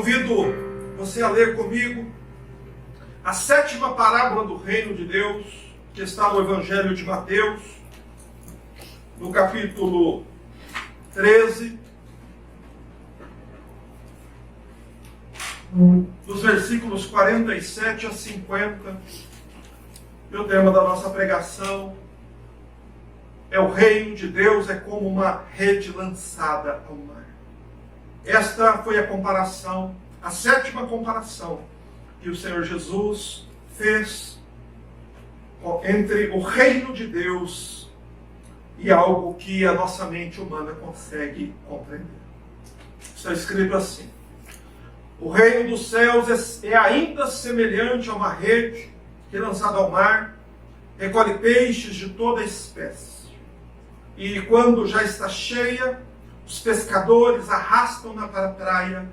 Convido você a ler comigo a 7ª parábola do reino de Deus, que está no Evangelho de Mateus, no capítulo 13, dos versículos 47 a 50. E o tema da nossa pregação é: o reino de Deus é como uma rede lançada ao mar. Esta foi a comparação, a 7ª comparação que o Senhor Jesus fez entre o reino de Deus e algo que a nossa mente humana consegue compreender. Está escrito assim: o reino dos céus é ainda semelhante a uma rede que, lançada ao mar, recolhe peixes de toda espécie. E quando já está cheia, os pescadores arrastam-na para a praia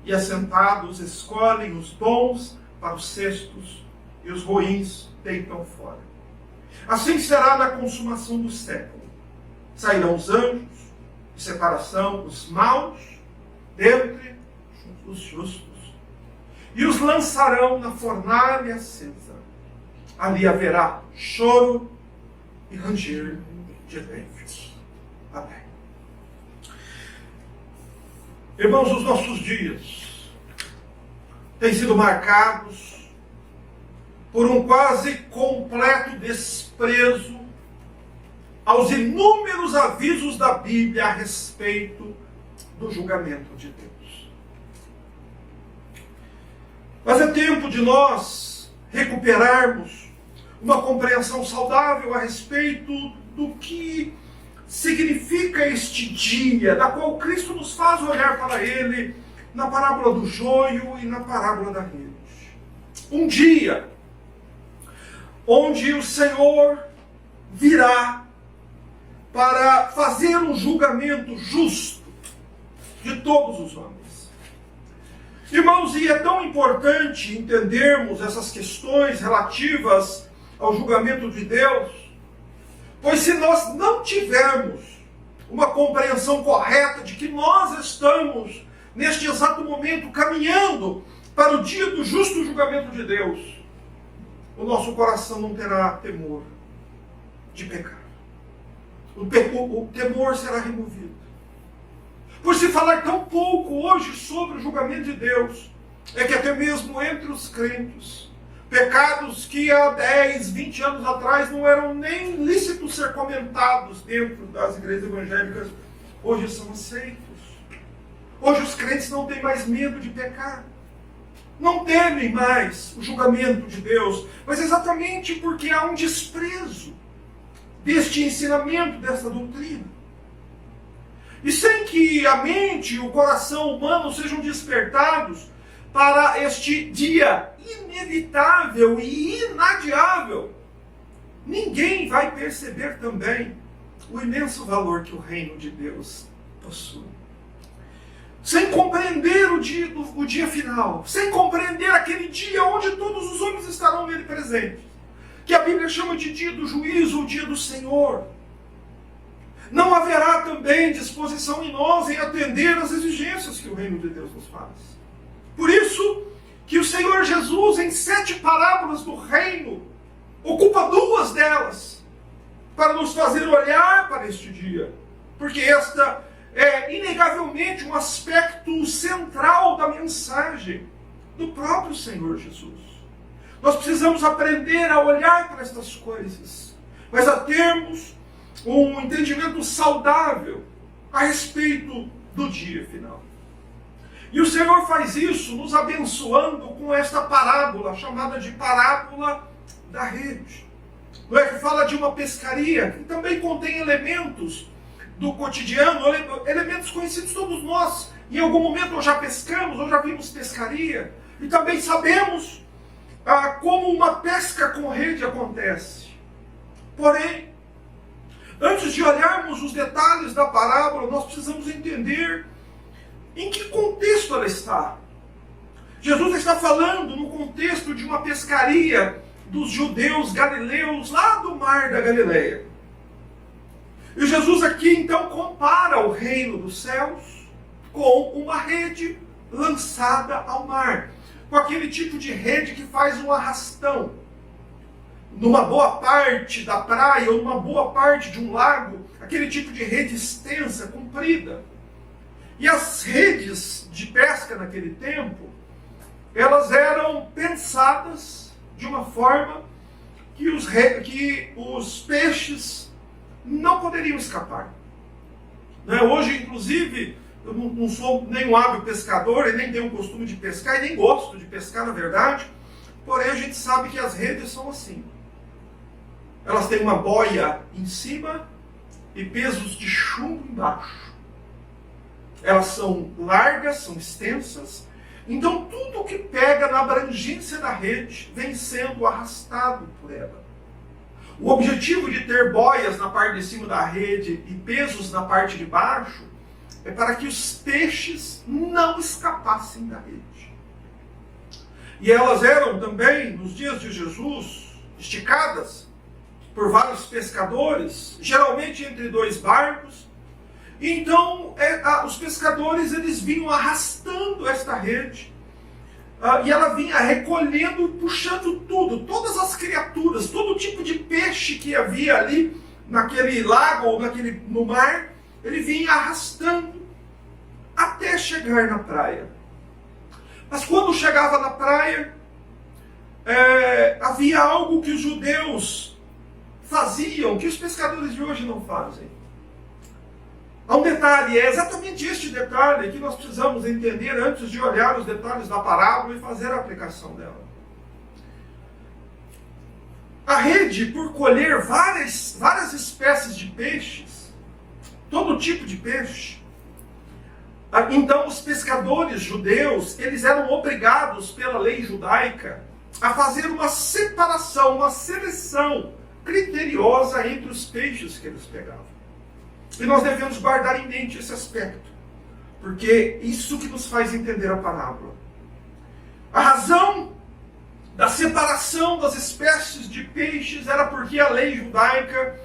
e, assentados, escolhem os bons para os cestos e os ruins deitam fora. Assim será na consumação do século. Sairão os anjos de separação, os maus dentre os justos, e os lançarão na fornalha acesa. Ali haverá choro e ranger de dentes. Amém. Irmãos, os nossos dias têm sido marcados por um quase completo desprezo aos inúmeros avisos da Bíblia a respeito do julgamento de Deus. Mas é tempo de nós recuperarmos uma compreensão saudável a respeito do que significa este dia, da qual Cristo nos faz olhar para ele na parábola do joio e na parábola da rede. Um dia onde o Senhor virá para fazer um julgamento justo de todos os homens. Irmãos, e é tão importante entendermos essas questões relativas ao julgamento de Deus, pois se nós não tivermos uma compreensão correta de que nós estamos, neste exato momento, caminhando para o dia do justo julgamento de Deus, o nosso coração não terá temor de pecar. O temor será removido. Por se falar tão pouco hoje sobre o julgamento de Deus, é que até mesmo entre os crentes, pecados que há 10, 20 anos atrás não eram nem lícitos ser comentados dentro das igrejas evangélicas, hoje são aceitos. Hoje os crentes não têm mais medo de pecar. Não temem mais o julgamento de Deus, mas exatamente porque há um desprezo deste ensinamento, desta doutrina. E sem que a mente e o coração humano sejam despertados para este dia inevitável e inadiável, ninguém vai perceber também o imenso valor que o reino de Deus possui. Sem compreender o dia final, sem compreender aquele dia onde todos os homens estarão nele presentes, que a Bíblia chama de dia do juízo, o dia do Senhor, não haverá também disposição em nós em atender às exigências que o reino de Deus nos faz. Por isso que o Senhor Jesus, em 7 parábolas do reino, ocupa 2 delas para nos fazer olhar para este dia, porque esta é inegavelmente um aspecto central da mensagem do próprio Senhor Jesus. Nós precisamos aprender a olhar para estas coisas, mas a termos um entendimento saudável a respeito do dia final. E o Senhor faz isso nos abençoando com esta parábola, chamada de parábola da rede. Não é que fala de uma pescaria, que também contém elementos do cotidiano, elementos conhecidos todos nós. Em algum momento ou já pescamos, ou já vimos pescaria, e também sabemos como uma pesca com rede acontece. Porém, antes de olharmos os detalhes da parábola, nós precisamos entender em que contexto ela está. Jesus está falando no contexto de uma pescaria dos judeus galileus lá do mar da Galileia. E Jesus aqui então compara o reino dos céus com uma rede lançada ao mar, com aquele tipo de rede que faz um arrastão. Numa boa parte da praia ou numa boa parte de um lago, aquele tipo de rede extensa, comprida. E as redes de pesca naquele tempo, elas eram pensadas de uma forma que os peixes não poderiam escapar. Hoje, inclusive, eu não sou nenhum hábil pescador e nem tenho o costume de pescar e nem gosto de pescar, na verdade. Porém, a gente sabe que as redes são assim. Elas têm uma boia em cima e pesos de chumbo embaixo. Elas são largas, são extensas. Então, tudo que pega na abrangência da rede vem sendo arrastado por ela. O objetivo de ter boias na parte de cima da rede e pesos na parte de baixo é para que os peixes não escapassem da rede. E elas eram também, nos dias de Jesus, esticadas por vários pescadores, geralmente entre dois barcos. Então, os pescadores eles vinham arrastando esta rede, e ela vinha recolhendo, puxando tudo, todas as criaturas, todo tipo de peixe que havia ali naquele lago ou no mar, ele vinha arrastando até chegar na praia. Mas quando chegava na praia, havia algo que os judeus faziam, que os pescadores de hoje não fazem. Há um detalhe, é exatamente este detalhe que nós precisamos entender antes de olhar os detalhes da parábola e fazer a aplicação dela. A rede, por colher várias espécies de peixes, todo tipo de peixe, então os pescadores judeus, eles eram obrigados pela lei judaica a fazer uma separação, uma seleção criteriosa entre os peixes que eles pegavam. E nós devemos guardar em mente esse aspecto, porque isso que nos faz entender a parábola. A razão da separação das espécies de peixes era porque a lei judaica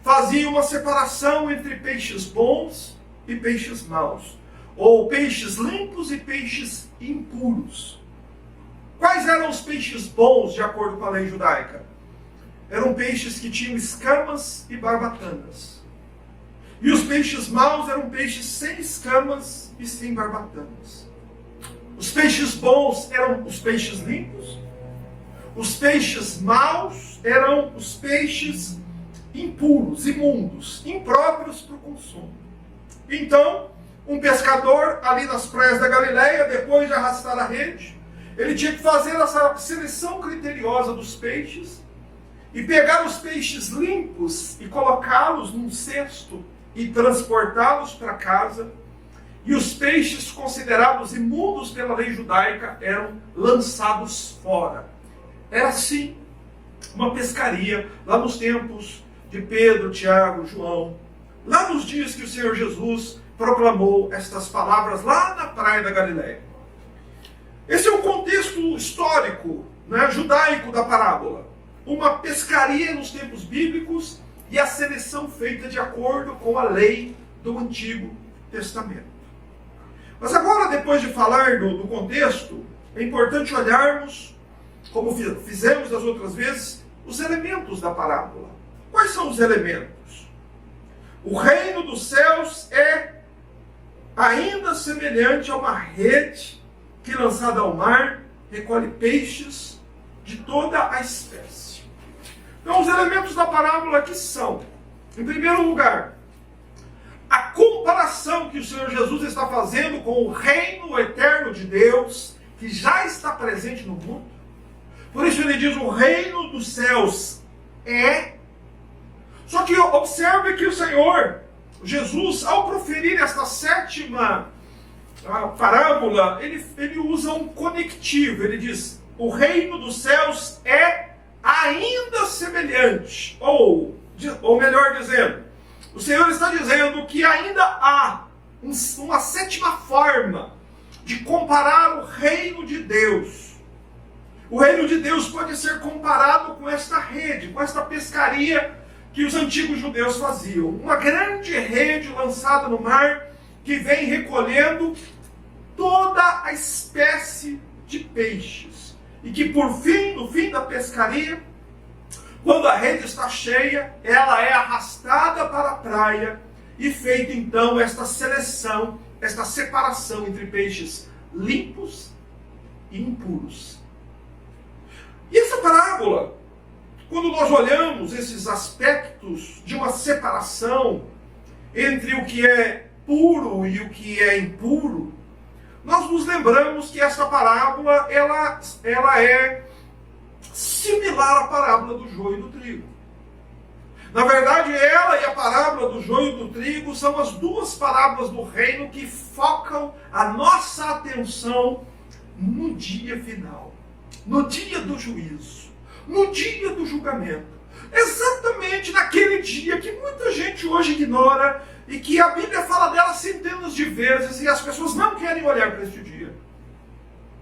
fazia uma separação entre peixes bons e peixes maus, ou peixes limpos e peixes impuros. Quais eram os peixes bons de acordo com a lei judaica? Eram peixes que tinham escamas e barbatanas. E os peixes maus eram peixes sem escamas e sem barbatanas. Os peixes bons eram os peixes limpos. Os peixes maus eram os peixes impuros, imundos, impróprios para o consumo. Então, um pescador ali nas praias da Galileia, depois de arrastar a rede, ele tinha que fazer essa seleção criteriosa dos peixes e pegar os peixes limpos e colocá-los num cesto e transportá-los para casa, e os peixes considerados imundos pela lei judaica eram lançados fora. Era assim uma pescaria lá nos tempos de Pedro, Tiago, João, lá nos dias que o Senhor Jesus proclamou estas palavras lá na praia da Galileia. Esse é o contexto histórico, judaico da parábola. Uma pescaria nos tempos bíblicos e a seleção feita de acordo com a lei do Antigo Testamento. Mas agora, depois de falar do contexto, é importante olharmos, como fizemos das outras vezes, os elementos da parábola. Quais são os elementos? O reino dos céus é ainda semelhante a uma rede que, lançada ao mar, recolhe peixes de toda a espécie. Então, os elementos da parábola aqui são, em primeiro lugar, a comparação que o Senhor Jesus está fazendo com o reino eterno de Deus, que já está presente no mundo. Por isso ele diz, o reino dos céus é. Só que observe que o Senhor Jesus, ao proferir esta sétima parábola, ele usa um conectivo. Ele diz, o reino dos céus é ainda semelhante, ou melhor dizendo, o Senhor está dizendo que ainda há uma sétima forma de comparar o reino de Deus. O reino de Deus pode ser comparado com esta rede, com esta pescaria que os antigos judeus faziam. Uma grande rede lançada no mar que vem recolhendo toda a espécie de peixes. E que por fim, no fim da pescaria, quando a rede está cheia, ela é arrastada para a praia e feita então esta seleção, esta separação entre peixes limpos e impuros. E essa parábola, quando nós olhamos esses aspectos de uma separação entre o que é puro e o que é impuro, nós nos lembramos que essa parábola ela é similar à parábola do joio e do trigo. Na verdade, ela e a parábola do joio e do trigo são as duas parábolas do reino que focam a nossa atenção no dia final, no dia do juízo, no dia do julgamento. Exatamente naquele dia que muita gente hoje ignora e que a Bíblia fala dela centenas de vezes e as pessoas não querem olhar para este dia.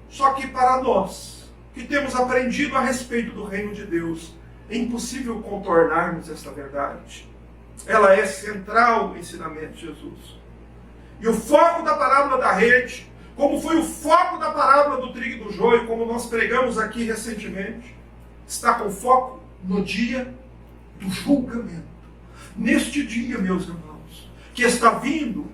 Só que para nós, que temos aprendido a respeito do reino de Deus, é impossível contornarmos esta verdade. Ela é central no ensinamento de Jesus. E o foco da parábola da rede, como foi o foco da parábola do trigo e do joio, como nós pregamos aqui recentemente, está com foco no dia do julgamento. Neste dia, meus irmãos, que está vindo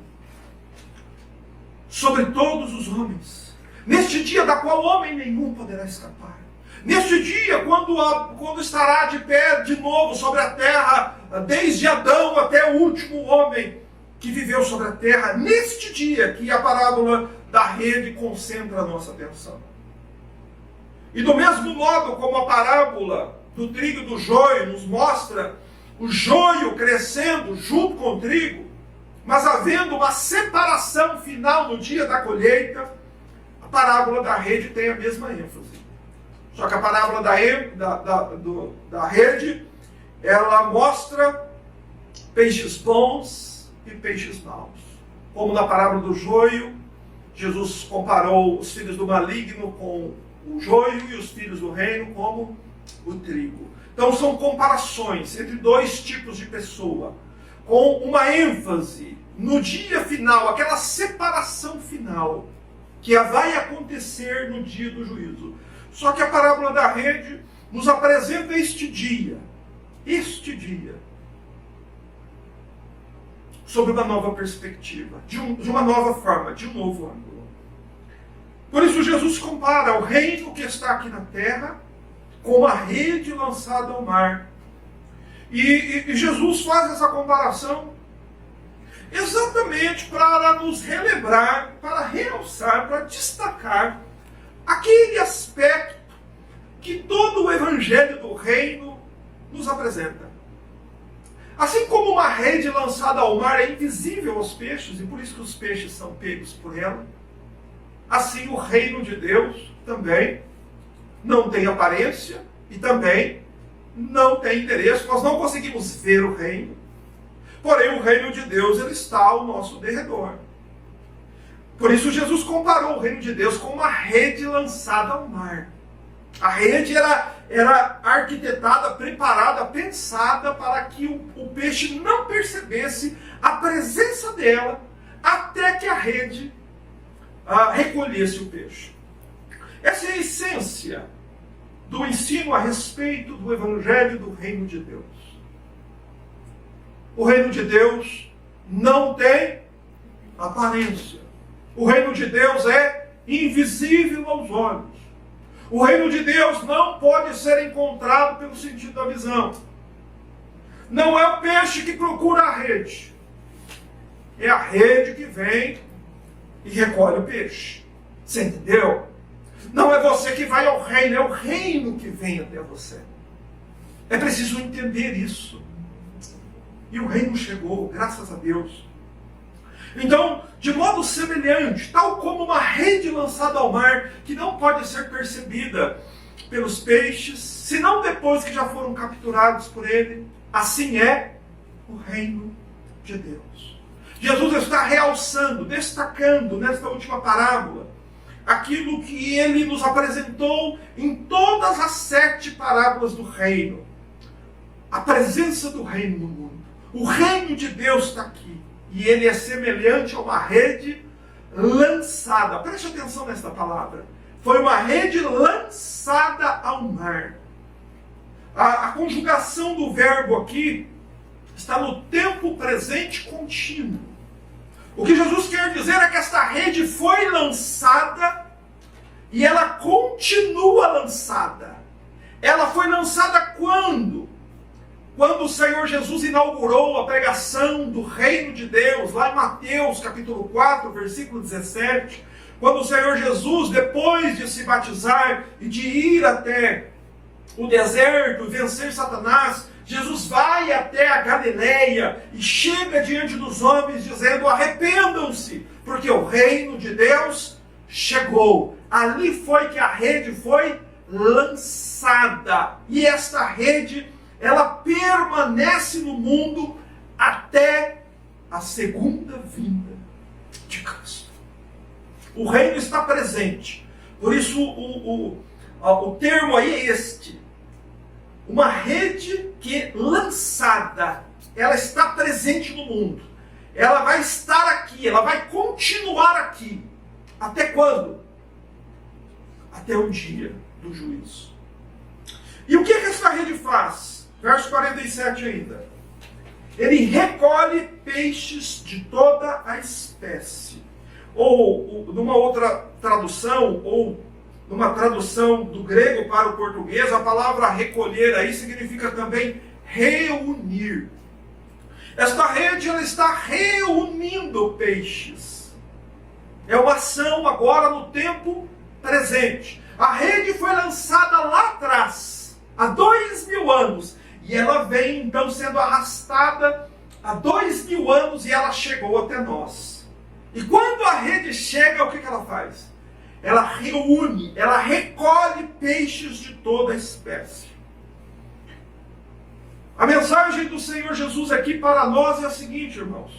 sobre todos os homens. Neste dia da qual homem nenhum poderá escapar. Neste dia, quando estará de pé de novo sobre a terra, desde Adão até o último homem que viveu sobre a terra, neste dia que a parábola da rede concentra a nossa atenção. E do mesmo modo como a parábola do trigo e do joio nos mostra o joio crescendo junto com o trigo, mas havendo uma separação final no dia da colheita, a parábola da rede tem a mesma ênfase. Só que a parábola da rede, ela mostra peixes bons e peixes maus. Como na parábola do joio, Jesus comparou os filhos do maligno com o joio e os filhos do reino como o trigo. Então são comparações entre dois tipos de pessoa, com uma ênfase no dia final, aquela separação final que vai acontecer no dia do juízo. Só que a parábola da rede nos apresenta este dia, sob uma nova perspectiva, de uma nova forma, de um novo ângulo. Por isso Jesus compara o reino que está aqui na terra com a rede lançada ao mar. E Jesus faz essa comparação exatamente para nos relembrar, para realçar, para destacar aquele aspecto que todo o evangelho do reino nos apresenta. Assim como uma rede lançada ao mar é invisível aos peixes, e por isso que os peixes são pegos por ela, assim o reino de Deus também não tem aparência e também não tem interesse. Nós não conseguimos ver o reino, porém o reino de Deus ele está ao nosso derredor. Por isso Jesus comparou o reino de Deus com uma rede lançada ao mar. A rede era arquitetada, preparada, pensada para que o peixe não percebesse a presença dela até que a rede recolhesse o peixe. Essa é a essência do ensino a respeito do evangelho do reino de Deus. O reino de Deus não tem aparência. O reino de Deus é invisível aos olhos. O reino de Deus não pode ser encontrado pelo sentido da visão. Não é o peixe que procura a rede. É a rede que vem e recolhe o peixe. Você entendeu? Não é você que vai ao reino, é o reino que vem até você. É preciso entender isso. E o reino chegou, graças a Deus. Então, de modo semelhante, tal como uma rede lançada ao mar, que não pode ser percebida pelos peixes, senão depois que já foram capturados por ele, assim é o reino de Deus. Jesus está realçando, destacando nesta última parábola, aquilo que ele nos apresentou em todas as 7 parábolas do reino. A presença do reino no mundo. O reino de Deus está aqui. E ele é semelhante a uma rede lançada. Preste atenção nesta palavra. Foi uma rede lançada ao mar. A conjugação do verbo aqui está no tempo presente contínuo. O que Jesus quer dizer é que esta rede foi lançada e ela continua lançada. Ela foi lançada quando? Quando o Senhor Jesus inaugurou a pregação do reino de Deus, lá em Mateus capítulo 4, versículo 17, quando o Senhor Jesus, depois de se batizar e de ir até o deserto e vencer Satanás, Jesus vai até a Galileia e chega diante dos homens dizendo: arrependam-se, porque o reino de Deus chegou. Ali foi que a rede foi lançada. E esta rede, ela permanece no mundo até a segunda vinda de Cristo. O reino está presente. Por isso o termo aí é este. Uma rede que lançada, ela está presente no mundo. Ela vai estar aqui, ela vai continuar aqui. Até quando? Até o dia do juízo. E o que essa rede faz? Verso 47 ainda. Ele recolhe peixes de toda a espécie. Ou numa outra tradução, ou numa tradução do grego para o português, a palavra recolher aí significa também reunir. Esta rede, ela está reunindo peixes. É uma ação agora no tempo presente. A rede foi lançada lá atrás, há 2000 anos, e ela vem então sendo arrastada há 2000 anos e ela chegou até nós. E quando a rede chega, o que ela faz? Ela reúne, ela recolhe peixes de toda a espécie. A mensagem do Senhor Jesus aqui para nós é a seguinte, irmãos.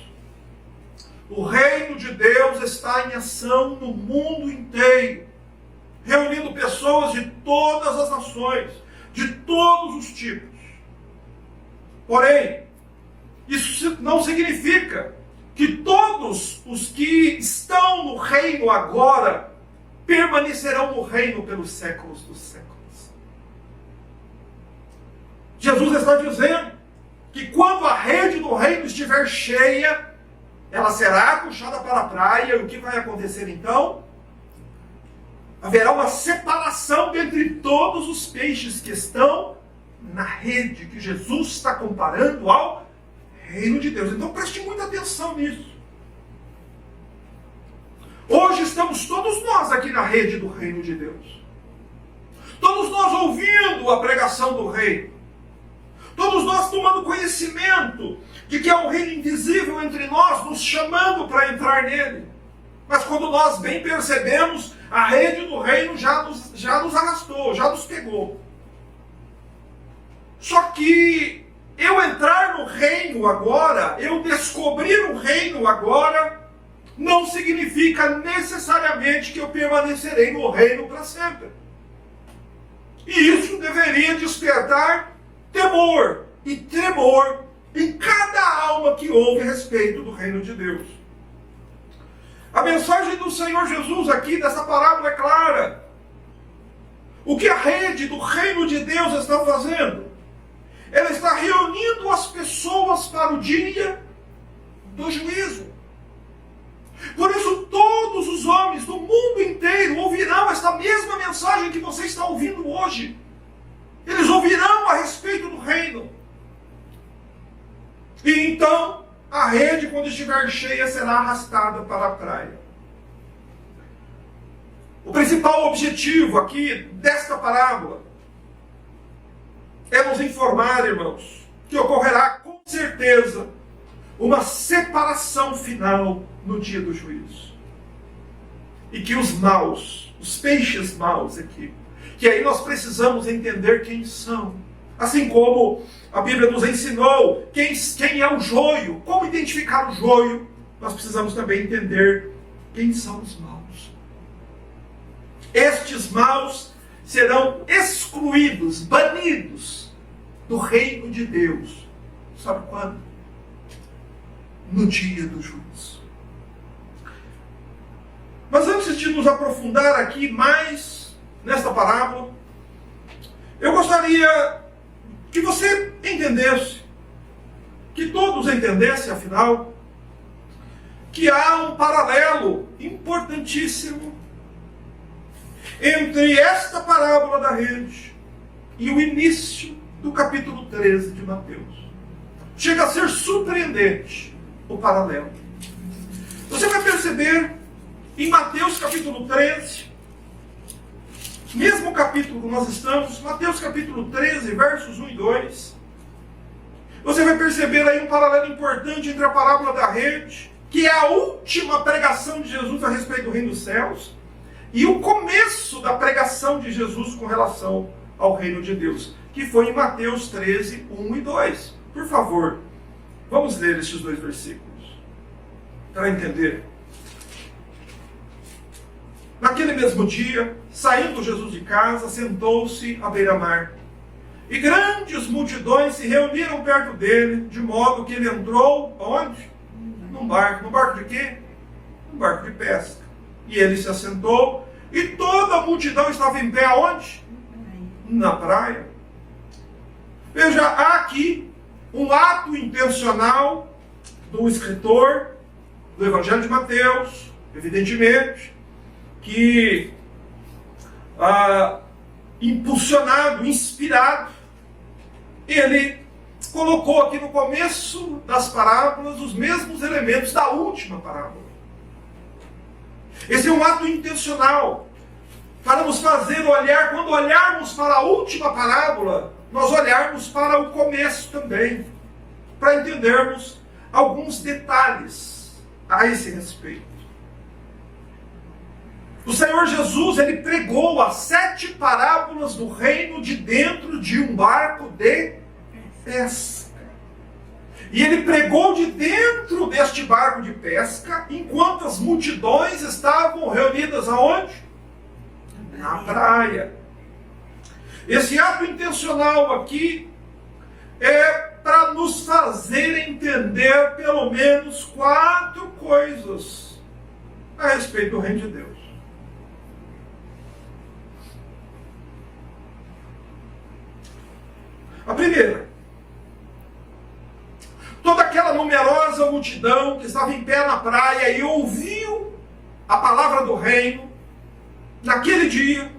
O reino de Deus está em ação no mundo inteiro, reunindo pessoas de todas as nações, de todos os tipos. Porém, isso não significa que todos os que estão no reino agora permanecerão no reino pelos séculos dos séculos. Jesus está dizendo que quando a rede do reino estiver cheia, ela será puxada para a praia, e o que vai acontecer então? Haverá uma separação entre todos os peixes que estão na rede, que Jesus está comparando ao reino de Deus. Então preste muita atenção nisso. Hoje estamos todos nós aqui na rede do reino de Deus. Todos nós ouvindo a pregação do reino. Todos nós tomando conhecimento de que há um reino invisível entre nós, nos chamando para entrar nele. Mas quando nós bem percebemos, a rede do reino já nos arrastou, já nos pegou. Só que eu entrar no reino agora, eu descobrir o reino agora, não significa necessariamente que eu permanecerei no reino para sempre. E isso deveria despertar temor e tremor em cada alma que ouve a respeito do reino de Deus. A mensagem do Senhor Jesus aqui dessa parábola é clara. O que a rede do reino de Deus está fazendo? Ela está reunindo as pessoas para o dia do juízo. Por isso todos os homens do mundo inteiro ouvirão esta mesma mensagem que você está ouvindo hoje. Eles ouvirão a respeito do reino. E então a rede, quando estiver cheia, será arrastada para a praia. O principal objetivo aqui desta parábola é nos informar, irmãos, que ocorrerá com certeza uma separação final no dia do juízo. E que os maus, os peixes maus aqui, que aí nós precisamos entender quem são. Assim como a Bíblia nos ensinou quem é o joio, como identificar o joio, nós precisamos também entender quem são os maus. Estes maus serão excluídos, banidos do reino de Deus. Sabe quando? No dia do juízo. antes de nos aprofundar aqui mais nesta parábola, eu gostaria que você entendesse, que todos entendessem, afinal, que há um paralelo importantíssimo entre esta parábola da rede e o início do capítulo 13 de Mateus. Chega a ser surpreendente o paralelo. Você vai perceber em Mateus capítulo 13, mesmo capítulo que nós estamos, Mateus capítulo 13, versos 1 e 2, você vai perceber aí um paralelo importante entre a parábola da rede, que é a última pregação de Jesus a respeito do reino dos céus, e o começo da pregação de Jesus com relação ao reino de Deus, que foi em Mateus 13, 1 e 2. Por favor, vamos ler estes dois versículos, para entender. Naquele mesmo dia, saindo Jesus de casa, sentou-se à beira-mar. E grandes multidões se reuniram perto dele, de modo que ele entrou, onde? Num barco. Num barco de quê? Num barco de pesca. E ele se assentou, e toda a multidão estava em pé aonde? Na praia. Veja, há aqui um ato intencional do escritor do Evangelho de Mateus, evidentemente, que impulsionado, inspirado, ele colocou aqui no começo das parábolas os mesmos elementos da última parábola. Esse é um ato intencional para nos fazer olhar, quando olharmos para a última parábola, nós olharmos para o começo também, para entendermos alguns detalhes a esse respeito. O Senhor Jesus, ele pregou as 7 parábolas do reino de dentro de um barco de pesca. E ele pregou de dentro deste barco de pesca, enquanto as multidões estavam reunidas aonde? Na praia. Esse ato intencional aqui é para nos fazer entender pelo menos 4 coisas a respeito do reino de Deus. A primeira, toda aquela numerosa multidão que estava em pé na praia e ouviu a palavra do reino, naquele dia,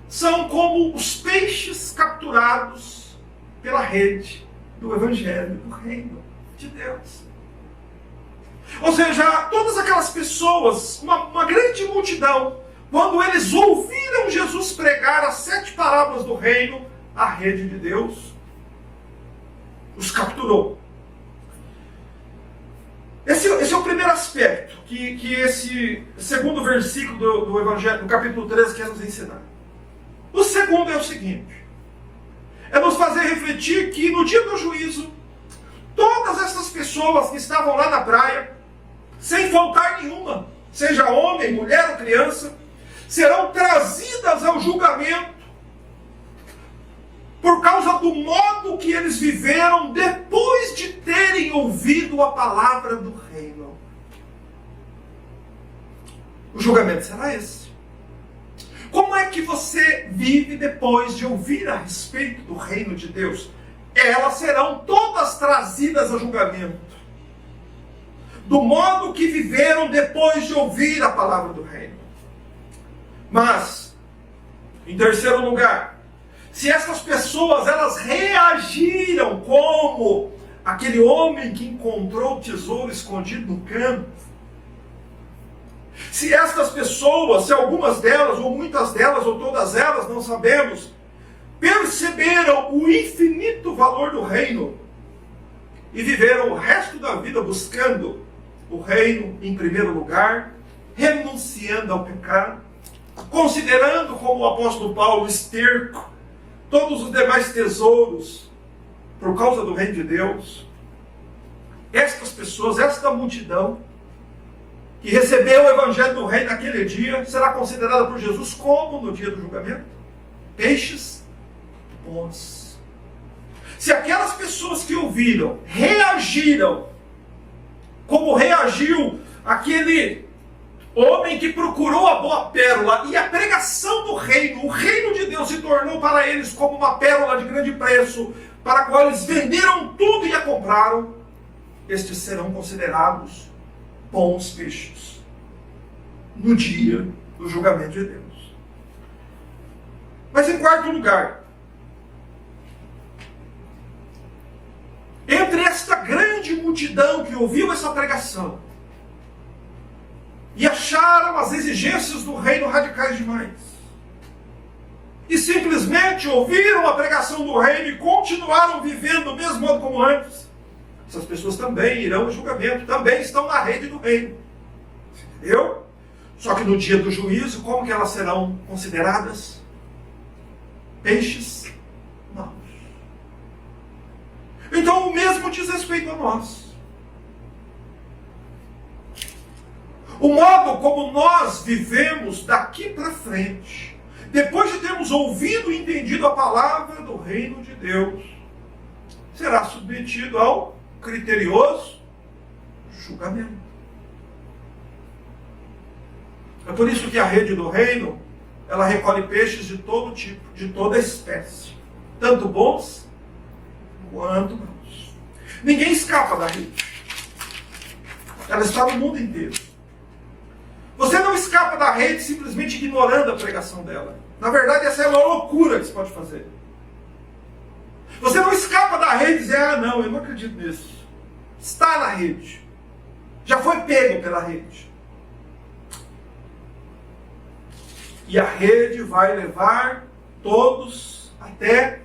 são como os peixes capturados pela rede do Evangelho do reino de Deus. Ou seja, todas aquelas pessoas, uma grande multidão, quando eles ouviram Jesus pregar as 7 parábolas do reino, a rede de Deus os capturou. Esse é o primeiro aspecto que esse segundo versículo do Evangelho, do capítulo 13, quer nos ensinar. O segundo é o seguinte: é nos fazer refletir que no dia do juízo, todas essas pessoas que estavam lá na praia, sem faltar nenhuma, seja homem, mulher ou criança, serão trazidas ao julgamento por causa do modo que eles viveram depois de terem ouvido a palavra do reino. O julgamento será esse. Como é que você vive depois de ouvir a respeito do reino de Deus? Elas serão todas trazidas a julgamento, do modo que viveram depois de ouvir a palavra do reino. Mas, em terceiro lugar, se essas pessoas elas reagiram como aquele homem que encontrou o tesouro escondido no campo, se estas pessoas, se algumas delas, ou muitas delas, ou todas elas, não sabemos, perceberam o infinito valor do reino e viveram o resto da vida buscando o reino em primeiro lugar, renunciando ao pecado, considerando, como o apóstolo Paulo, esterco todos os demais tesouros por causa do reino de Deus, estas pessoas, esta multidão que recebeu o evangelho do reino naquele dia, será considerada por Jesus como no dia do julgamento? Peixes bons. Se aquelas pessoas que ouviram reagiram como reagiu aquele Homem que procurou a boa pérola, e a pregação do reino, o reino de Deus se tornou para eles como uma pérola de grande preço, para a qual eles venderam tudo e a compraram. Estes serão considerados bons peixes no dia do julgamento de Deus. Mas em quarto lugar, entre esta grande multidão que ouviu essa pregação e acharam as exigências do reino radicais demais, e simplesmente ouviram a pregação do reino e continuaram vivendo do mesmo modo como antes, essas pessoas também irão ao julgamento, também estão na rede do reino. Entendeu? Só que no dia do juízo, como que elas serão consideradas? Peixes maus. Então o mesmo diz respeito a nós. O modo como nós vivemos daqui para frente, depois de termos ouvido e entendido a palavra do reino de Deus, será submetido ao criterioso julgamento. É por isso que a rede do reino, ela recolhe peixes de todo tipo, de toda espécie, tanto bons quanto maus. Ninguém escapa da rede. Ela está no mundo inteiro. Você não escapa da rede simplesmente ignorando a pregação dela. Na verdade, essa é uma loucura que você pode fazer. Você não escapa da rede e dizer, ah não, eu não acredito nisso. Está na rede. Já foi pego pela rede. E a rede vai levar todos até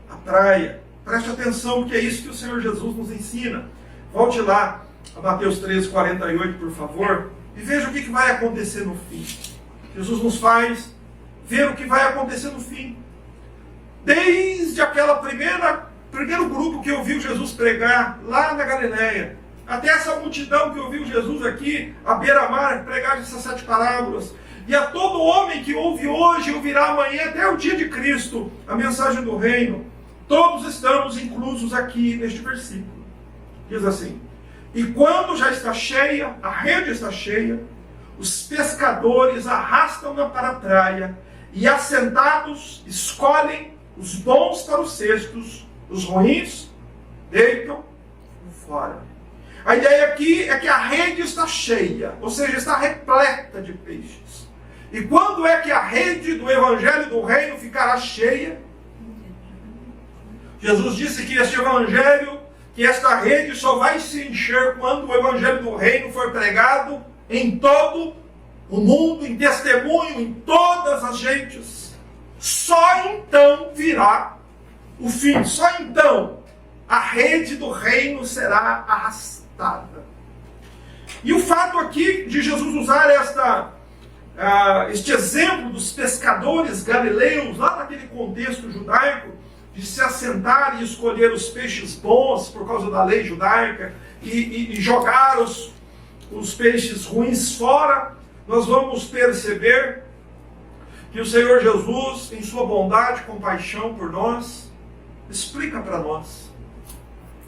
a praia. Preste atenção, porque é isso que o Senhor Jesus nos ensina. Volte lá a Mateus 13:48, por favor, e veja o que vai acontecer no fim. Jesus nos faz ver o que vai acontecer no fim. Desde aquela primeiro grupo que ouviu Jesus pregar lá na Galileia, até essa multidão que ouviu Jesus aqui, à beira-mar, pregar essas 7 parábolas, e a todo homem que ouve hoje, ouvirá amanhã, até o dia de Cristo, a mensagem do reino, todos estamos inclusos aqui neste versículo. Diz assim: e quando já está cheia, a rede está cheia, os pescadores arrastam-na para a praia, e assentados escolhem os bons para os cestos, os ruins deitam fora. A ideia aqui é que a rede está cheia, ou seja, está repleta de peixes. E quando é que a rede do Evangelho do Reino ficará cheia? Jesus disse que este Evangelho, que esta rede só vai se encher quando o Evangelho do Reino for pregado em todo o mundo, em testemunho, em todas as gentes. Só então virá o fim, só então a rede do reino será arrastada. E o fato aqui de Jesus usar este exemplo dos pescadores galileus, lá naquele contexto judaico, de se assentar e escolher os peixes bons por causa da lei judaica e jogar os peixes ruins fora, nós vamos perceber que o Senhor Jesus, em sua bondade e compaixão por nós, explica para nós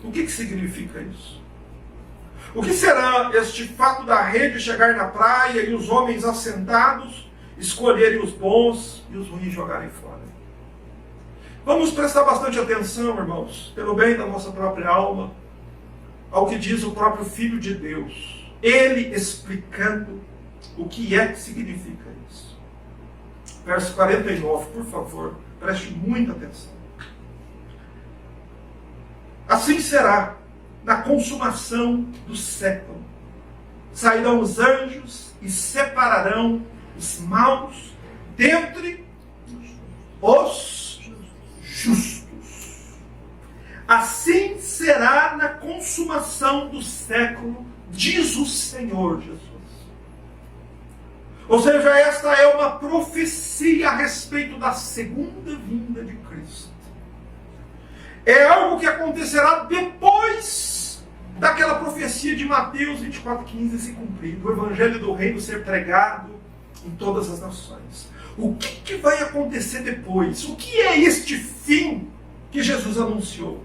o que significa isso. O que será este fato da rede chegar na praia e os homens assentados escolherem os bons e os ruins jogarem fora? Vamos prestar bastante atenção, irmãos, pelo bem da nossa própria alma, ao que diz o próprio Filho de Deus. Ele explicando o que significa isso. Verso 49, por favor, preste muita atenção. Assim será na consumação do século. Sairão os anjos e separarão os maus dentre os justos. Assim será na consumação do século, diz o Senhor Jesus. Ou seja, esta é uma profecia a respeito da segunda vinda de Cristo. É algo que acontecerá depois daquela profecia de Mateus 24:15 se cumprir, do Evangelho do Reino ser pregado em todas as nações. O que vai acontecer depois? O que é este fim que Jesus anunciou?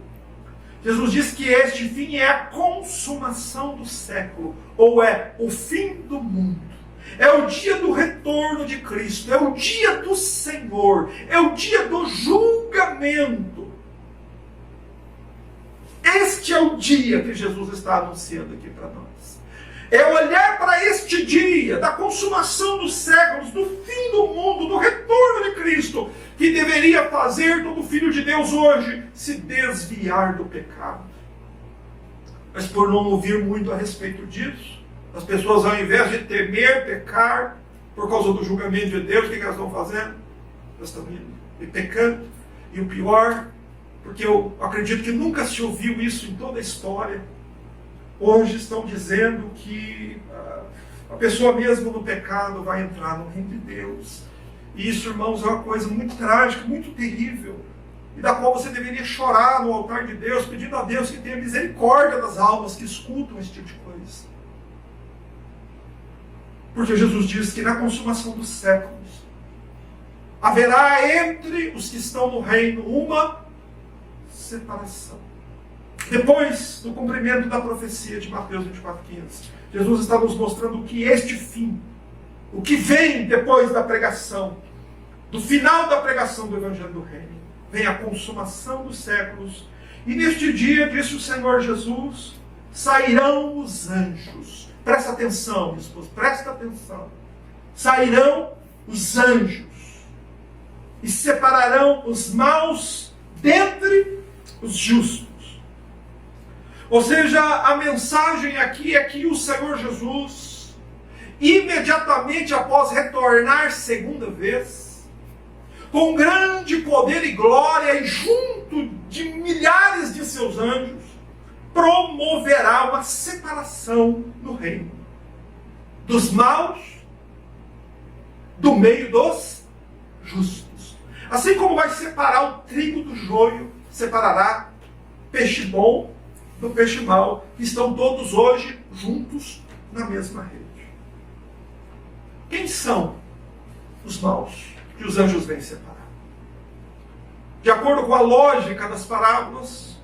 Jesus diz que este fim é a consumação do século, ou é o fim do mundo. É o dia do retorno de Cristo, é o dia do Senhor, é o dia do julgamento. Este é o dia que Jesus está anunciando aqui para nós. É olhar para este dia da consumação dos séculos, do fim do mundo, do retorno de Cristo, que deveria fazer todo filho de Deus hoje se desviar do pecado. Mas por não ouvir muito a respeito disso, as pessoas, ao invés de temer pecar por causa do julgamento de Deus, o que elas estão fazendo? Elas estão indo e pecando. E o pior, porque eu acredito que nunca se ouviu isso em toda a história, hoje estão dizendo que a pessoa mesmo no pecado vai entrar no reino de Deus. E isso, irmãos, é uma coisa muito trágica, muito terrível, e da qual você deveria chorar no altar de Deus, pedindo a Deus que tenha misericórdia das almas que escutam esse tipo de coisa. Porque Jesus diz que na consumação dos séculos haverá entre os que estão no reino uma separação. Depois do cumprimento da profecia de Mateus 24:15, Jesus está nos mostrando que este fim, o que vem depois da pregação, do final da pregação do Evangelho do Reino, vem a consumação dos séculos. E neste dia, disse o Senhor Jesus, sairão os anjos. Presta atenção, minha esposa, presta atenção. Sairão os anjos e separarão os maus dentre os justos. Ou seja, a mensagem aqui é que o Senhor Jesus, imediatamente após retornar segunda vez, com grande poder e glória e junto de milhares de seus anjos, promoverá uma separação no reino dos maus do meio dos justos. Assim como vai separar o trigo do joio, separará peixe bom do peixe mau, que estão todos hoje juntos na mesma rede. Quem são os maus que os anjos vêm separar? De acordo com a lógica das parábolas,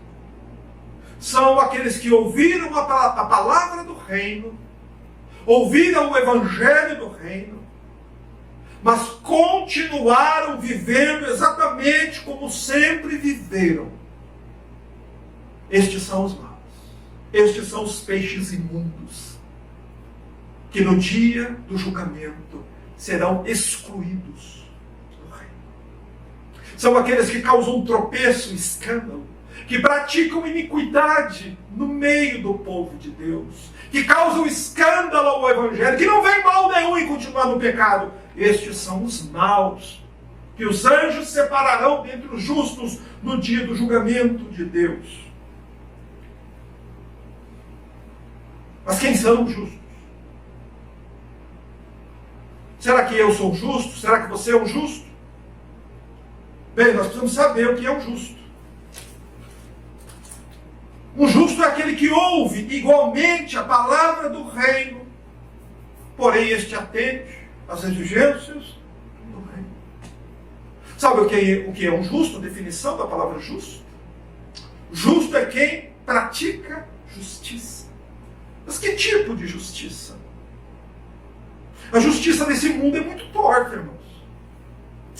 são aqueles que ouviram a palavra do reino, ouviram o evangelho do reino, mas continuaram vivendo exatamente como sempre viveram. Estes são os maus. Estes são os peixes imundos, que no dia do julgamento serão excluídos do reino. São aqueles que causam tropeço, escândalo, que praticam iniquidade no meio do povo de Deus, que causam escândalo ao Evangelho, que não vem mal nenhum em continuar no pecado. Estes são os maus, que os anjos separarão dentre os justos no dia do julgamento de Deus. Mas quem são os justos? Será que eu sou um justo? Será que você é um justo? Bem, nós precisamos saber o que é um justo. Um justo é aquele que ouve igualmente a palavra do reino, porém este atende às exigências do reino. Sabe o que é um justo? A definição da palavra justo? Justo é quem pratica justiça. Mas que tipo de justiça? A justiça nesse mundo é muito torta, irmãos.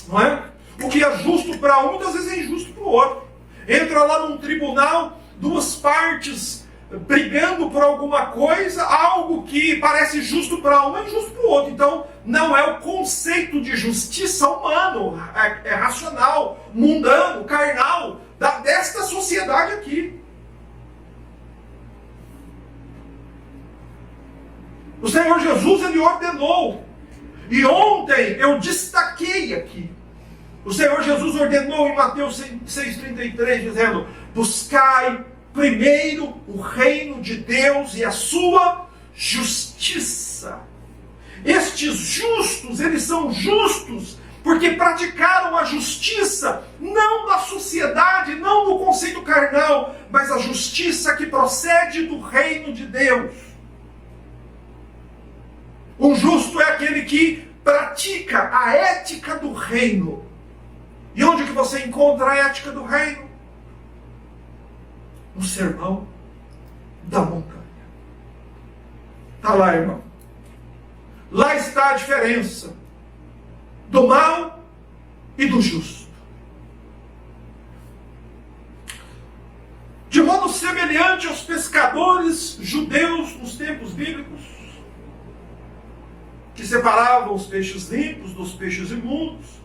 Não é? O que é justo para um, muitas vezes é injusto para o outro. Entra lá num tribunal, duas partes brigando por alguma coisa, algo que parece justo para um é injusto para o outro. Então, não é o conceito de justiça humano, é racional, mundano, carnal, desta sociedade aqui. O Senhor Jesus, Ele ordenou. E ontem eu destaquei aqui. O Senhor Jesus ordenou em Mateus 6,33, dizendo: buscai primeiro o reino de Deus e a sua justiça. Estes justos, eles são justos porque praticaram a justiça, não da sociedade, não do conceito carnal, mas a justiça que procede do reino de Deus. O justo é aquele que pratica a ética do reino. E onde que você encontra a ética do reino? no Sermão da Montanha. Está lá, irmão. Lá está a diferença do mal e do justo. De modo semelhante aos pescadores judeus nos tempos bíblicos, que separavam os peixes limpos dos peixes imundos,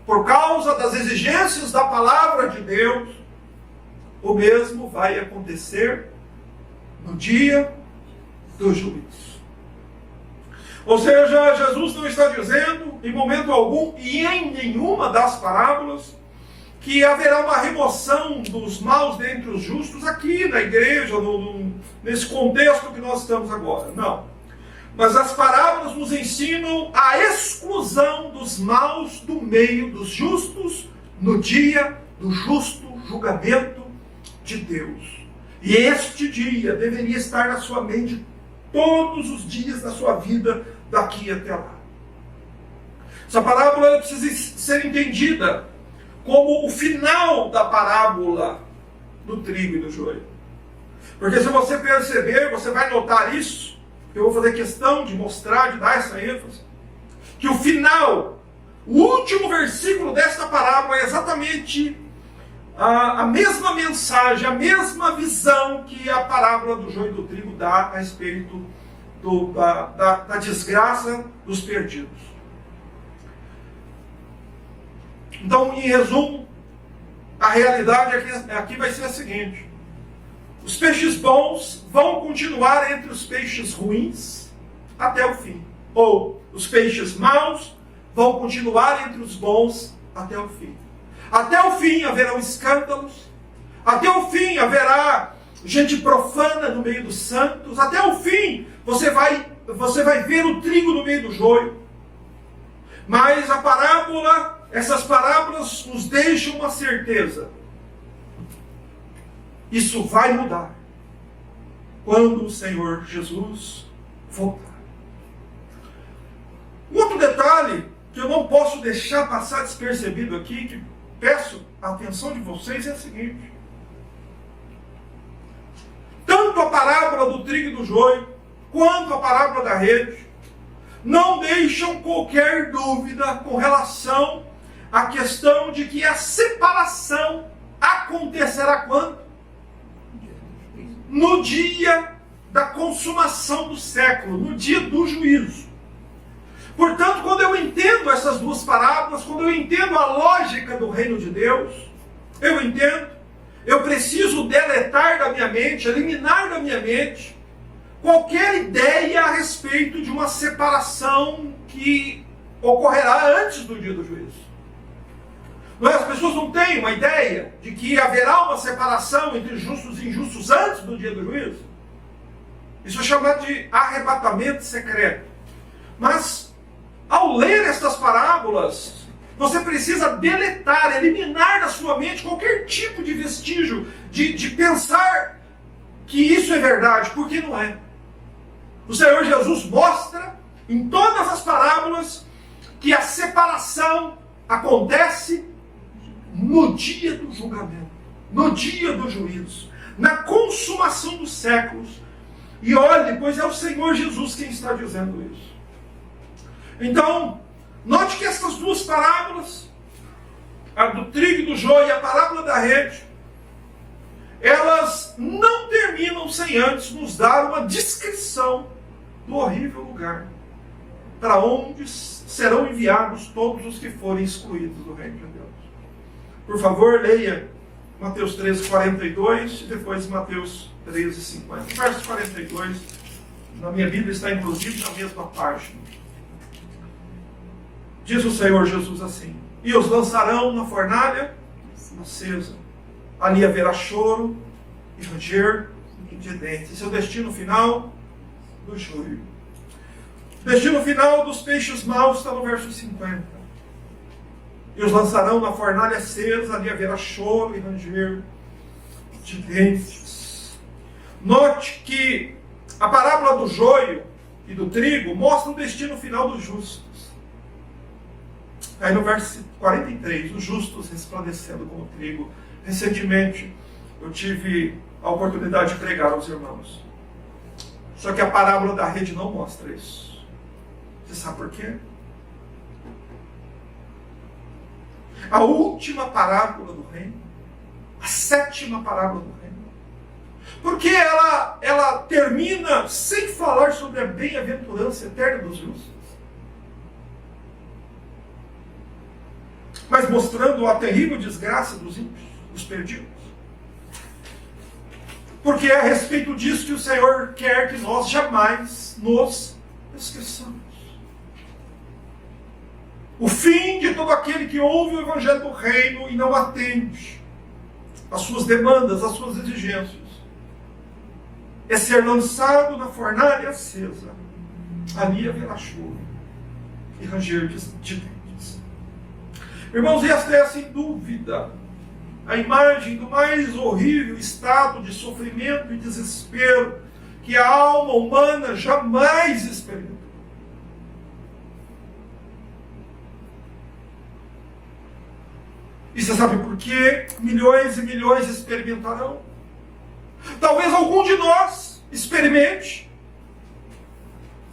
por causa das exigências da palavra de Deus, o mesmo vai acontecer no dia do juízo. Ou seja, Jesus não está dizendo, em momento algum, e em nenhuma das parábolas, que haverá uma remoção dos maus dentre os justos aqui na igreja, nesse contexto que nós estamos agora. Não. Mas as parábolas nos ensinam a exclusão dos maus do meio dos justos no dia do justo julgamento de Deus. E este dia deveria estar na sua mente todos os dias da sua vida, daqui até lá. Essa parábola precisa ser entendida como o final da parábola do trigo e do joio. Porque se você perceber, você vai notar isso, eu vou fazer questão de mostrar, de dar essa ênfase, que o final, o último versículo desta parábola é exatamente a mesma mensagem, a mesma visão que a parábola do joio e do trigo dá a respeito da desgraça dos perdidos. Então, em resumo, a realidade aqui vai ser a seguinte: os peixes bons vão continuar entre os peixes ruins até o fim. Ou os peixes maus vão continuar entre os bons até o fim. Até o fim haverão escândalos. Até o fim haverá gente profana no meio dos santos. Até o fim você vai ver o trigo no meio do joio. Mas essas parábolas nos deixam uma certeza. Isso vai mudar quando o Senhor Jesus voltar. Um outro detalhe que eu não posso deixar passar despercebido aqui, que peço a atenção de vocês, é o seguinte: tanto a parábola do trigo e do joio, quanto a parábola da rede, não deixam qualquer dúvida com relação à questão de que a separação acontecerá quando? No dia da consumação do século, no dia do juízo. Portanto, quando eu entendo essas duas parábolas, quando eu entendo a lógica do reino de Deus, eu preciso deletar da minha mente, eliminar da minha mente qualquer ideia a respeito de uma separação que ocorrerá antes do dia do juízo. As pessoas não têm uma ideia de que haverá uma separação entre justos e injustos antes do dia do juízo. Isso é chamado de arrebatamento secreto. Mas, ao ler estas parábolas, você precisa deletar, eliminar da sua mente qualquer tipo de vestígio de pensar que isso é verdade, porque não é. O Senhor Jesus mostra em todas as parábolas que a separação acontece no dia do julgamento, no dia do juízo, na consumação dos séculos. E olhe, pois é o Senhor Jesus quem está dizendo isso. Então, note que essas duas parábolas, a do trigo e do joio e a parábola da rede, elas não terminam sem antes nos dar uma descrição do horrível lugar para onde serão enviados todos os que forem excluídos do reino de Deus. Por favor, leia Mateus 13, 42 e depois Mateus 13, 50. O verso 42, na minha Bíblia, está inclusive na mesma página. Diz o Senhor Jesus assim: e os lançarão na fornalha acesa. Ali haverá choro e ranger de dentes. Esse é o destino final do joio. O destino final dos peixes maus está no verso 50. E os lançarão na fornalha acesa, ali haverá choro e ranger de dentes. Note que a parábola do joio e do trigo mostra o destino final dos justos. Aí no verso 43, os justos resplandecendo como trigo. Recentemente eu tive a oportunidade de pregar aos irmãos. Só que a parábola da rede não mostra isso. Você sabe por quê? A última parábola do reino, a 7ª parábola do reino, porque ela termina sem falar sobre a bem-aventurança eterna dos justos, mas mostrando a terrível desgraça dos ímpios, dos perdidos. Porque é a respeito disso que o Senhor quer que nós jamais nos esqueçamos. O fim de todo aquele que ouve o Evangelho do Reino e não atende às suas demandas, às suas exigências, é ser lançado na fornalha acesa. Ali haverá choro e ranger de dentes. Irmãos, esta é sem dúvida a imagem do mais horrível estado de sofrimento e desespero que a alma humana jamais experimentou. E você sabe por que milhões e milhões experimentarão? Talvez algum de nós experimente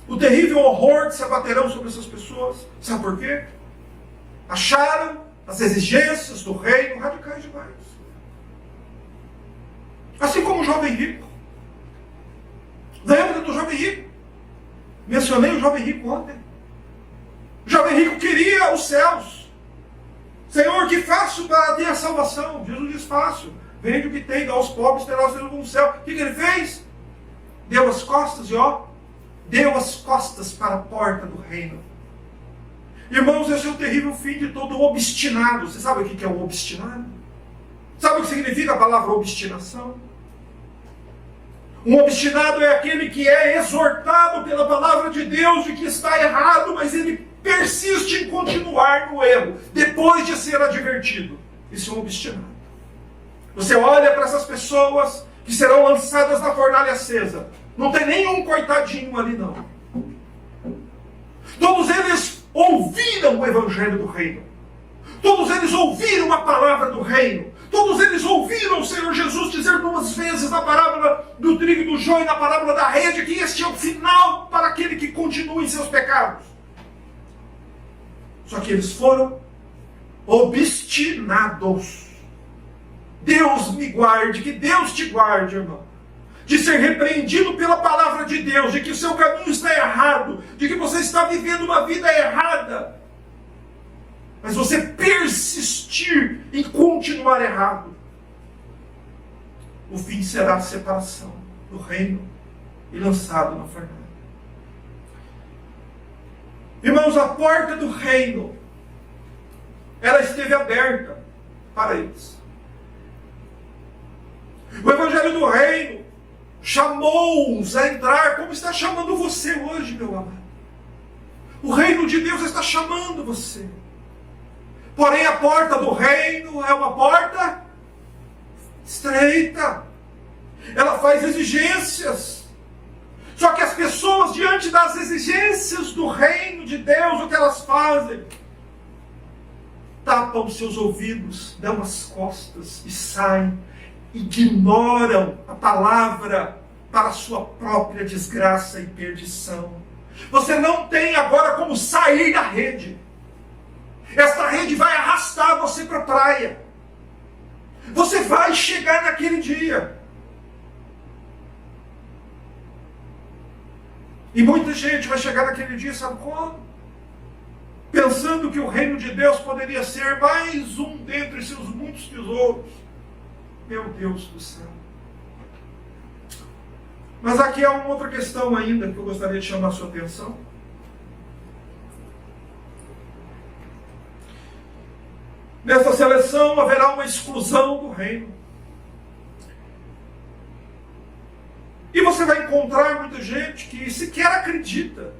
o terrível horror que se abaterão sobre essas pessoas. Sabe por quê? Acharam as exigências do reino radicais demais. Assim como o jovem rico. Lembra do jovem rico? Mencionei o jovem rico ontem. O jovem rico queria os céus. Senhor, que faço para ter a salvação? Jesus diz: fácil. Vende o que tem, dá aos pobres, terá o seu no céu. O que ele fez? Deu as costas e deu as costas para a porta do reino. Irmãos, esse é o terrível fim de todo obstinado. Você sabe o que é o obstinado? Sabe o que significa a palavra obstinação? Um obstinado é aquele que é exortado pela palavra de Deus de que está errado, mas ele persiste em continuar no erro, depois de ser advertido. Isso é um obstinado. Você olha para essas pessoas que serão lançadas na fornalha acesa. Não tem nenhum coitadinho ali, não. Todos eles ouviram o Evangelho do Reino. Todos eles ouviram a palavra do Reino. Todos eles ouviram o Senhor Jesus dizer 2 vezes na parábola do trigo e do joio, na parábola da rede, que este é o final para aquele que continua em seus pecados. Só que eles foram obstinados. Deus me guarde, que Deus te guarde, irmão, de ser repreendido pela palavra de Deus, de que o seu caminho está errado, de que você está vivendo uma vida errada, mas você persistir em continuar errado. O fim será a separação do reino e lançado na fornalha. Irmãos, a porta do reino, ela esteve aberta para eles. O Evangelho do Reino chamou-os a entrar, como está chamando você hoje, meu amado. O reino de Deus está chamando você. Porém, a porta do reino é uma porta estreita. Ela faz exigências. Só que as pessoas, diante das exigências do reino de Deus, o que elas fazem? Tapam seus ouvidos, dão as costas e saem. Ignoram a palavra para a sua própria desgraça e perdição. Você não tem agora como sair da rede. Esta rede vai arrastar você para a praia. Você vai chegar naquele dia. E muita gente vai chegar naquele dia, sabe como? Pensando que o reino de Deus poderia ser mais um dentre seus muitos tesouros. Meu Deus do céu. Mas aqui há uma outra questão ainda que eu gostaria de chamar a sua atenção. Nessa seleção haverá uma exclusão do reino. E você vai encontrar muita gente que sequer acredita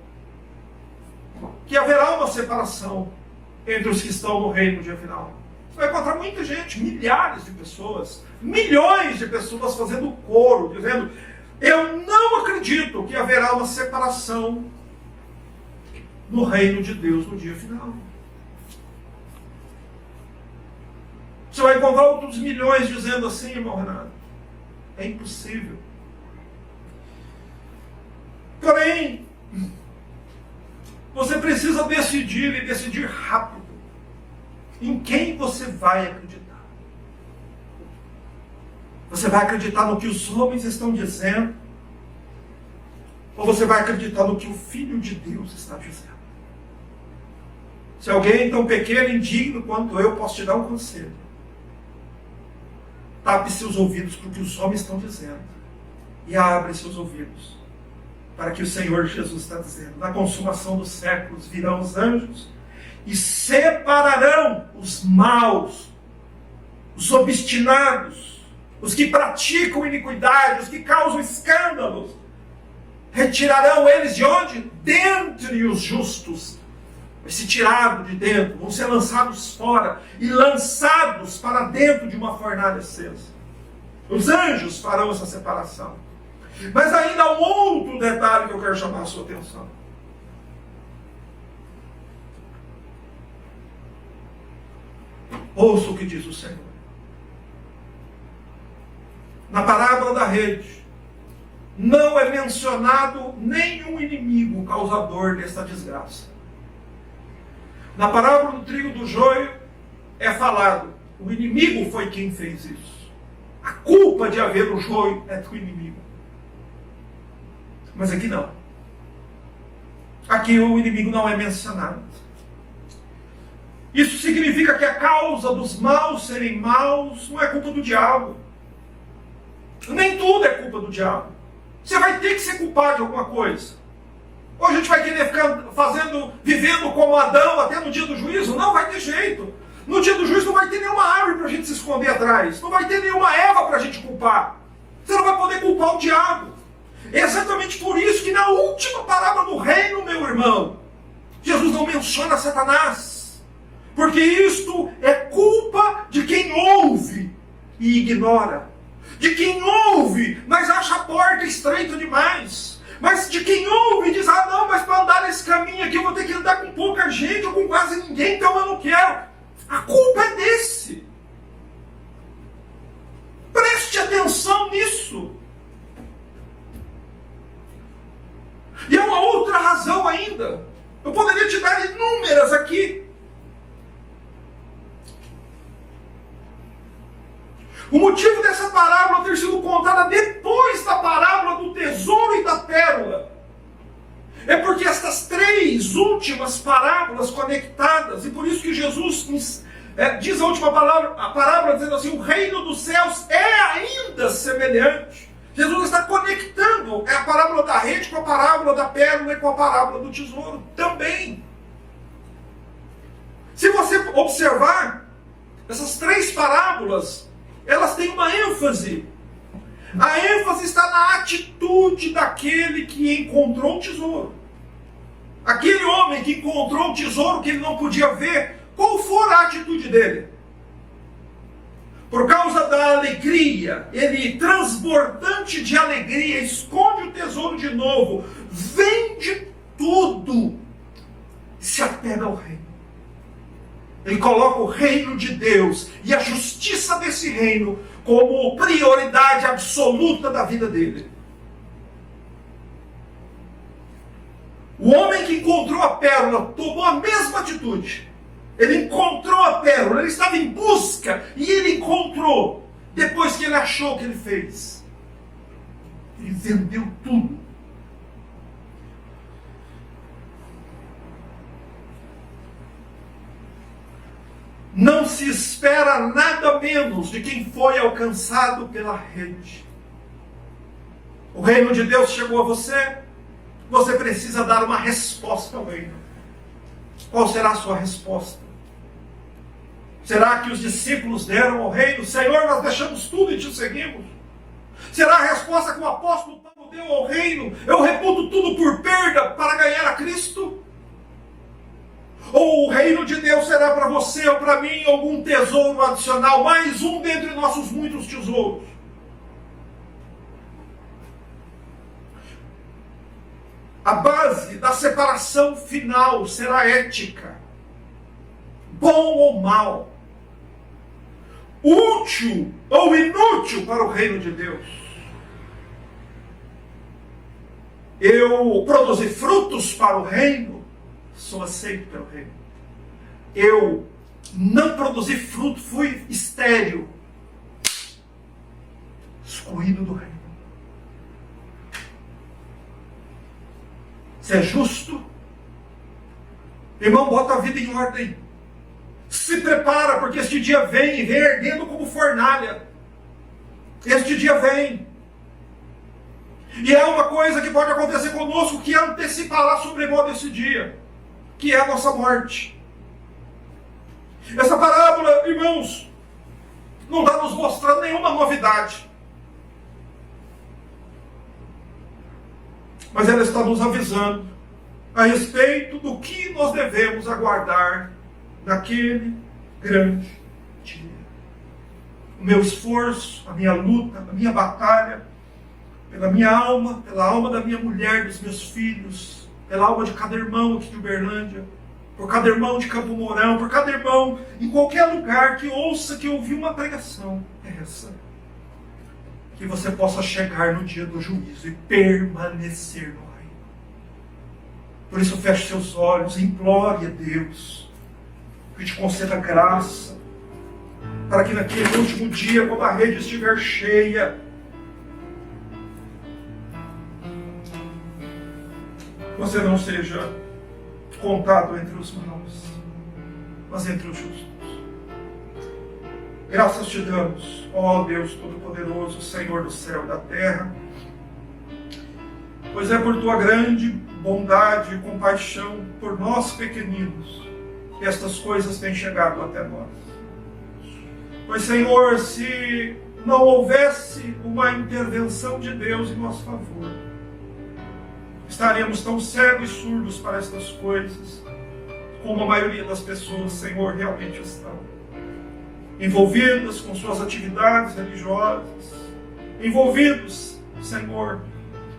que haverá uma separação entre os que estão no reino no dia final. Você vai encontrar muita gente, milhares de pessoas, milhões de pessoas fazendo coro, dizendo: eu não acredito que haverá uma separação no reino de Deus no dia final. Você vai encontrar outros milhões dizendo assim, irmão Renato: É impossível. Porém, você precisa decidir e decidir rápido em quem você vai acreditar. Você vai acreditar no que os homens estão dizendo? Ou você vai acreditar no que o Filho de Deus está dizendo? Se alguém tão pequeno e indigno quanto eu, posso te dar um conselho. Tape seus ouvidos para o que os homens estão dizendo. E abre seus ouvidos para o que o Senhor Jesus está dizendo. Na consumação dos séculos virão os anjos e separarão os maus, os obstinados, os que praticam iniquidade, os que causam escândalos. Retirarão eles de onde? Dentre os justos. Vai ser tirado de dentro, vão ser lançados fora e lançados para dentro de uma fornalha acesa. Os anjos farão essa separação. Mas ainda há um outro detalhe que eu quero chamar a sua atenção. Ouça o que diz o Senhor. Na parábola da rede, não é mencionado nenhum inimigo causador desta desgraça. Na parábola do trigo e do joio é falado, o inimigo foi quem fez isso. A culpa de haver o joio é do inimigo. Mas aqui não. Aqui o inimigo não é mencionado. Isso significa que a causa dos maus serem maus não é culpa do diabo. Nem tudo é culpa do diabo. Você vai ter que ser culpado de alguma coisa. Ou a gente vai querer ficar vivendo como Adão até no dia do juízo? Não vai ter jeito. No dia do juízo não vai ter nenhuma árvore para a gente se esconder atrás. Não vai ter nenhuma Eva para a gente culpar. Você não vai poder culpar o diabo. É exatamente por isso que na última parábola do reino, meu irmão, Jesus não menciona Satanás. Porque isto é culpa de quem ouve e ignora. De quem ouve, mas acha a porta estreita demais. Mas de quem ouve e diz, não, mas para andar nesse caminho aqui eu vou ter que andar com pouca gente ou com quase ninguém, então eu não quero. A culpa é desse. Preste atenção nisso. E há uma outra razão ainda. Eu poderia te dar inúmeras aqui. O motivo dessa parábola ter sido contada depois da parábola do tesouro e da pérola é porque estas três últimas parábolas conectadas, e por isso que Jesus diz a última parábola dizendo assim, o reino dos céus é ainda semelhante. Jesus está conectando a parábola da rede com a parábola da pérola e com a parábola do tesouro também. Se você observar, essas três parábolas, elas têm uma ênfase. A ênfase está na atitude daquele que encontrou um tesouro. Aquele homem que encontrou um tesouro que ele não podia ver, qual for a atitude dele? Por causa da alegria, ele transbordante de alegria, esconde o tesouro de novo, vende tudo e se apega ao reino. Ele coloca o reino de Deus e a justiça desse reino como prioridade absoluta da vida dele. O homem que encontrou a pérola tomou a mesma atitude. Ele encontrou a pérola, ele estava em busca e ele encontrou. Depois que ele achou o que ele fez, ele vendeu tudo. Não se espera nada menos de quem foi alcançado pela rede. O reino de Deus chegou a você, você precisa dar uma resposta ao reino. Qual será a sua resposta? Será que os discípulos deram ao reino? Senhor, nós deixamos tudo e te seguimos. Será a resposta que o apóstolo Paulo deu ao reino? Eu reputo tudo por perda para ganhar a Cristo? Ou o reino de Deus será para você ou para mim algum tesouro adicional, mais um dentre nossos muitos tesouros? A base da separação final será ética. Bom ou mal. Útil ou inútil para o reino de Deus. eu produzi frutos para o reino, sou aceito pelo reino. Eu não produzi fruto, fui estéril, excluído do reino. Se é justo, irmão, bota a vida em ordem. Se prepara, porque este dia vem e vem ardendo como fornalha. Este dia vem. E é uma coisa que pode acontecer conosco que antecipará sobremodo esse dia, que é a nossa morte. Essa parábola, irmãos, não está nos mostrando nenhuma novidade. Mas ela está nos avisando a respeito do que nós devemos aguardar naquele grande dia. O meu esforço, a minha luta, a minha batalha, pela minha alma, pela alma da minha mulher, dos meus filhos, pela alma de cada irmão aqui de Uberlândia, por cada irmão de Campo Mourão, por cada irmão em qualquer lugar que ouça, que ouviu uma pregação, é essa. Que você possa chegar no dia do juízo e permanecer no reino. Por isso feche seus olhos, implore a Deus que te conceda graça, para que naquele último dia, quando a rede estiver cheia, você não seja contado entre os maus, mas entre os justos. Graças te damos, ó Deus Todo-Poderoso, Senhor do céu e da terra, pois é por tua grande bondade e compaixão por nós pequeninos que estas coisas têm chegado até nós. Pois, Senhor, se não houvesse uma intervenção de Deus em nosso favor, estaremos tão cegos e surdos para estas coisas, como a maioria das pessoas, Senhor, realmente estão. Envolvidas com suas atividades religiosas, envolvidos, Senhor,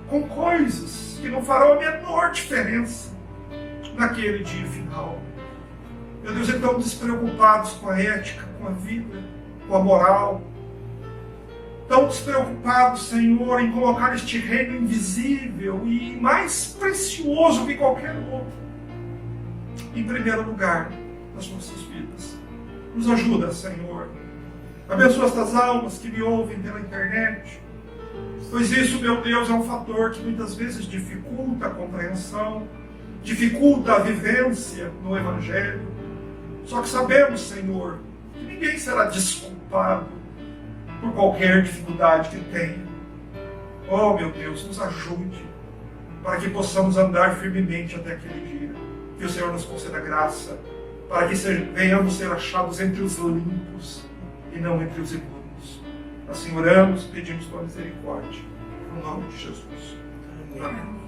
com coisas que não farão a menor diferença naquele dia final. Meu Deus, então despreocupados com a ética, com a vida, com a moral, tão despreocupados, Senhor, em colocar este reino invisível e mais precioso que qualquer outro em primeiro lugar nas nossas vidas. Nos ajuda, Senhor. Abençoa estas almas que me ouvem pela internet, pois isso, meu Deus, é um fator que muitas vezes dificulta a compreensão, dificulta a vivência no Evangelho. Só que sabemos, Senhor, que ninguém será desculpado por qualquer dificuldade que tenha. Oh, meu Deus, nos ajude para que possamos andar firmemente até aquele dia. Que o Senhor nos conceda graça para que venhamos ser achados entre os limpos e não entre os imundos. Assim oramos, pedimos tua misericórdia. No nome de Jesus. Amém.